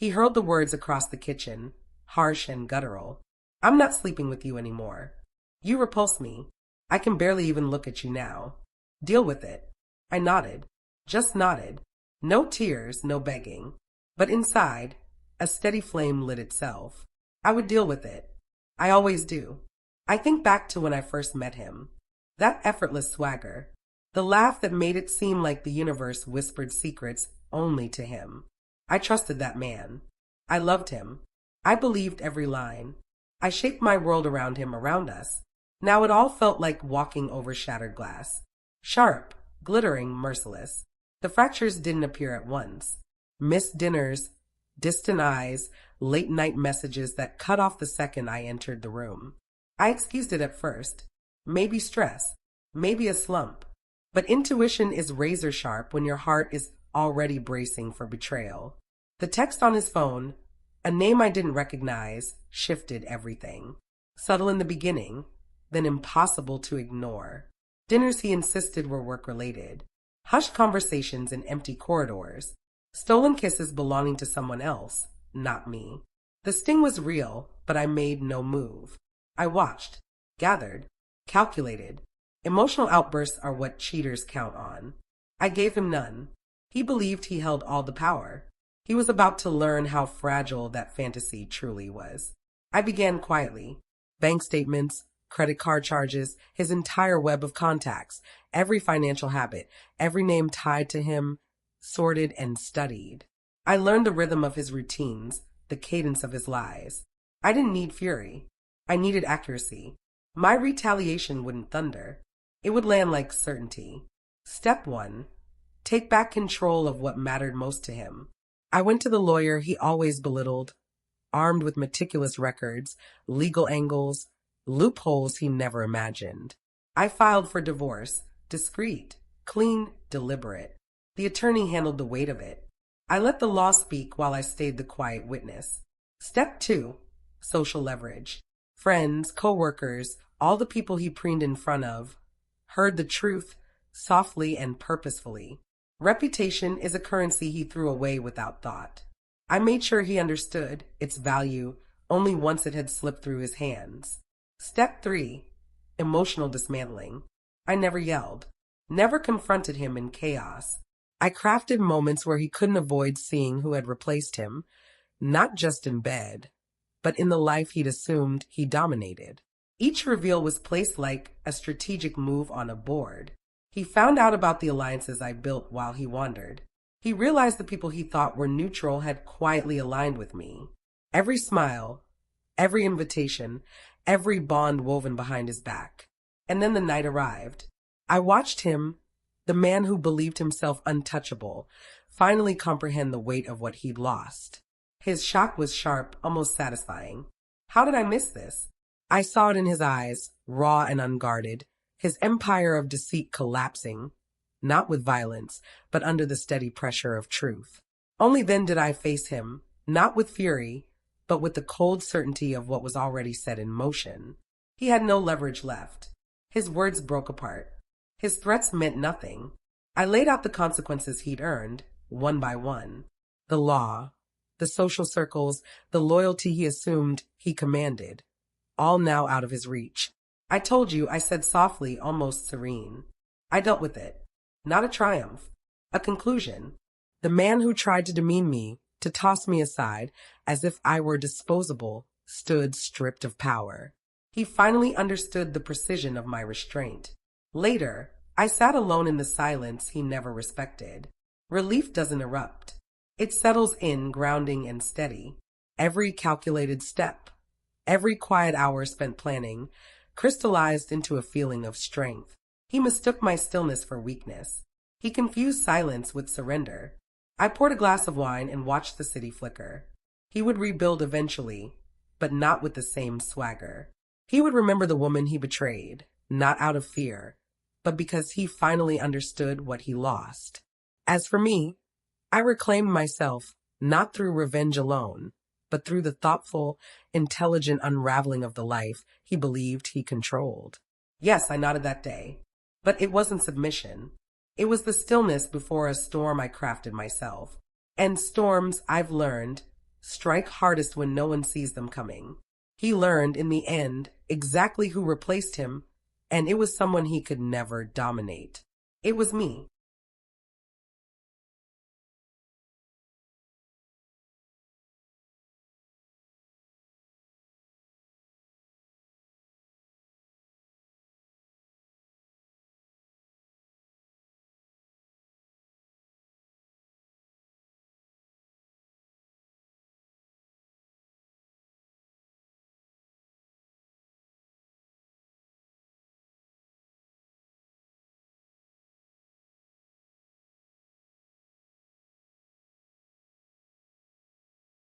He hurled the words across the kitchen, harsh and guttural. I'm not sleeping with you anymore. You repulse me. I can barely even look at you now. Deal with it. I nodded. Just nodded. No tears, no begging. But inside, a steady flame lit itself. I would deal with it. I always do. I think back to when I first met him. That effortless swagger. The laugh that made it seem like the universe whispered secrets only to him. I trusted that man. I loved him. I believed every line. I shaped my world around him, around us. Now it all felt like walking over shattered glass. Sharp, glittering, merciless. The fractures didn't appear at once. Missed dinners, distant eyes, late-night messages that cut off the second I entered the room. I excused it at first. Maybe stress, maybe a slump. But intuition is razor-sharp when your heart is already bracing for betrayal. The text on his phone, a name I didn't recognize, shifted everything. Subtle in the beginning, then impossible to ignore. Dinners he insisted were work-related. Hushed conversations in empty corridors. Stolen kisses belonging to someone else, not me. The sting was real, but I made no move. I watched, gathered, calculated. Emotional outbursts are what cheaters count on. I gave him none. He believed he held all the power. He was about to learn how fragile that fantasy truly was. I began quietly. Bank statements, credit card charges, his entire web of contacts, every financial habit, every name tied to him, sorted and studied. I learned the rhythm of his routines, the cadence of his lies. I didn't need fury. I needed accuracy. My retaliation wouldn't thunder. It would land like certainty. Step 1. Take back control of what mattered most to him. I went to the lawyer he always belittled, armed with meticulous records, legal angles, loopholes he never imagined. I filed for divorce, discreet, clean, deliberate. The attorney handled the weight of it. I let the law speak while I stayed the quiet witness. Step 2. Social leverage. Friends, co-workers, all the people he preened in front of, heard the truth softly and purposefully. Reputation is a currency he threw away without thought. I made sure he understood its value only once it had slipped through his hands. Step 3. Emotional dismantling. I never yelled, never confronted him in chaos. I crafted moments where he couldn't avoid seeing who had replaced him, not just in bed, but in the life he'd assumed he dominated. Each reveal was placed like a strategic move on a board. He found out about the alliances I built while he wandered. He realized the people he thought were neutral had quietly aligned with me. Every smile, every invitation, every bond woven behind his back. And then the night arrived. I watched him, the man who believed himself untouchable, finally comprehend the weight of what he'd lost. His shock was sharp, almost satisfying. How did I miss this? I saw it in his eyes, raw and unguarded, his empire of deceit collapsing, not with violence, but under the steady pressure of truth. Only then did I face him, not with fury, but with the cold certainty of what was already set in motion. He had no leverage left. His words broke apart. His threats meant nothing. I laid out the consequences he'd earned, one by one. The law, the social circles, the loyalty he assumed he commanded, all now out of his reach. I told you, I said softly, almost serene. I dealt with it. Not a triumph. A conclusion. The man who tried to demean me, to toss me aside, as if I were disposable, stood stripped of power. He finally understood the precision of my restraint. Later, I sat alone in the silence he never respected. Relief doesn't erupt. It settles in, grounding and steady. Every calculated step, every quiet hour spent planning, crystallized into a feeling of strength. He mistook my stillness for weakness. He confused silence with surrender. I poured a glass of wine and watched the city flicker. He would rebuild eventually, but not with the same swagger. He would remember the woman he betrayed, not out of fear, but because he finally understood what he lost. As for me, I reclaimed myself, not through revenge alone, but through the thoughtful, intelligent unraveling of the life he believed he controlled. Yes, I nodded that day, but it wasn't submission. It was the stillness before a storm I crafted myself. And storms, I've learned, Strike hardest when no one sees them coming. He learned in the end exactly who replaced him, and it was someone he could never dominate. It was me.